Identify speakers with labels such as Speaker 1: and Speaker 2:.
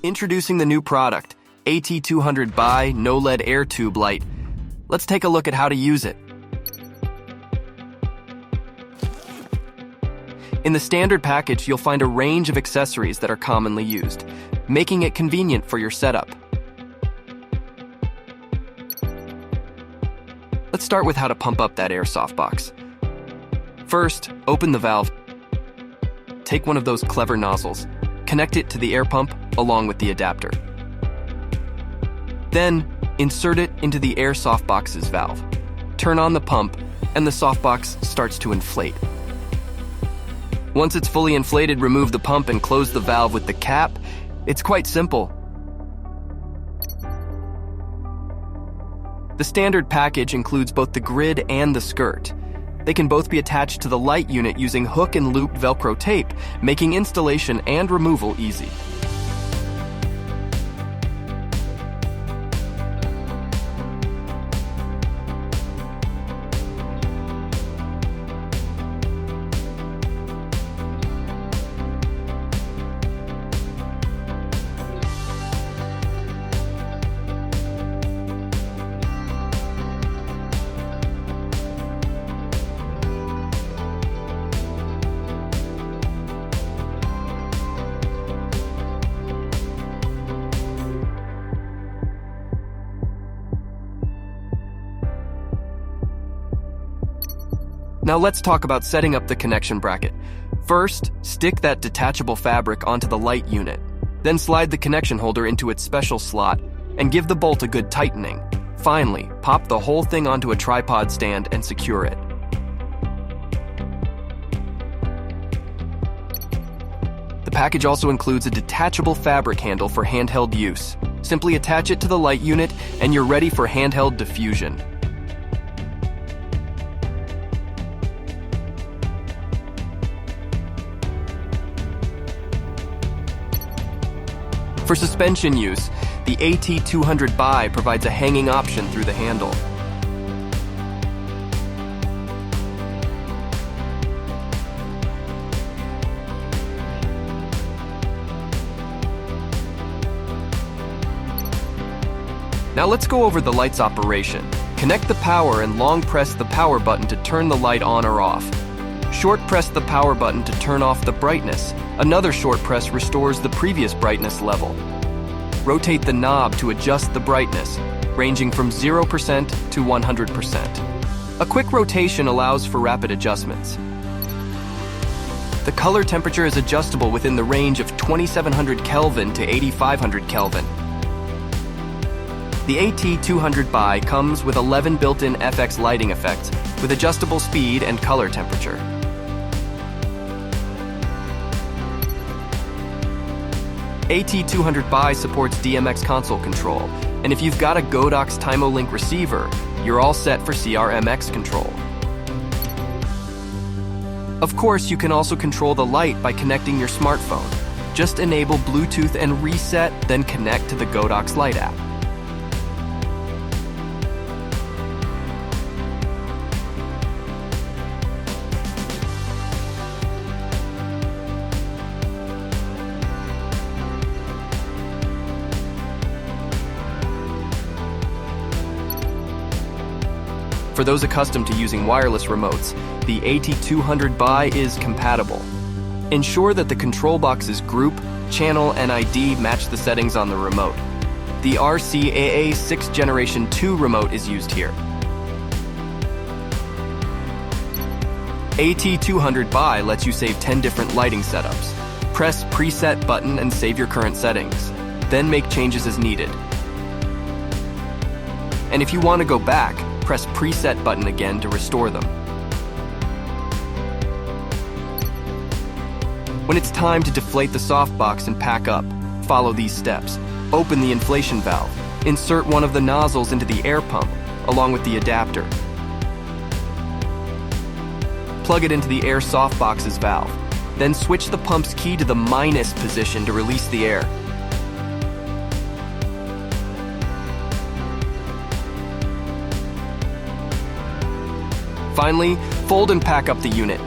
Speaker 1: Introducing the new product, AT200Bi KNOWLED air tube light. Let's take a look at how to use it. In the standard package, you'll find a range of accessories that are commonly used, making it convenient for your setup. Let's start with how to pump up that air softbox. First, open the valve. Take one of those clever nozzles. Connect it to the air pump along with the adapter. Then, insert it into the air softbox's valve. Turn on the pump, and the softbox starts to inflate. Once it's fully inflated, remove the pump and close the valve with the cap. It's quite simple. The standard package includes both the grid and the skirt. They can both be attached to the light unit using hook and loop Velcro tape, making installation and removal easy. Now let's talk about setting up the connection bracket. First, stick that detachable fabric onto the light unit. Then slide the connection holder into its special slot and give the bolt a good tightening. Finally, pop the whole thing onto a tripod stand and secure it. The package also includes a detachable fabric handle for handheld use. Simply attach it to the light unit and you're ready for handheld diffusion. For suspension use, the AT200Bi provides a hanging option through the handle. Now let's go over the light's operation. Connect the power and long press the power button to turn the light on or off. Short press the power button to turn off the brightness. Another short press restores the previous brightness level. Rotate the knob to adjust the brightness, ranging from 0% to 100%. A quick rotation allows for rapid adjustments. The color temperature is adjustable within the range of 2700 Kelvin to 8500 Kelvin. The AT200Bi comes with 11 built-in FX lighting effects with adjustable speed and color temperature. AT200Bi supports DMX console control, and if you've got a Godox TimeoLink receiver, you're all set for CRMX control. Of course, you can also control the light by connecting your smartphone. Just enable Bluetooth and reset, then connect to the Godox Light app. For those accustomed to using wireless remotes, the AT200Bi is compatible. Ensure that the control box's group, channel, and ID match the settings on the remote. The RCAA 6th Generation 2 remote is used here. AT200Bi lets you save 10 different lighting setups. Press Preset button and save your current settings. Then make changes as needed. And if you want to go back, press Preset button again to restore them. When it's time to deflate the softbox and pack up, follow these steps. Open the inflation valve. Insert one of the nozzles into the air pump, along with the adapter. Plug it into the air softbox's valve. Then switch the pump's key to the minus position to release the air. Finally, fold and pack up the unit.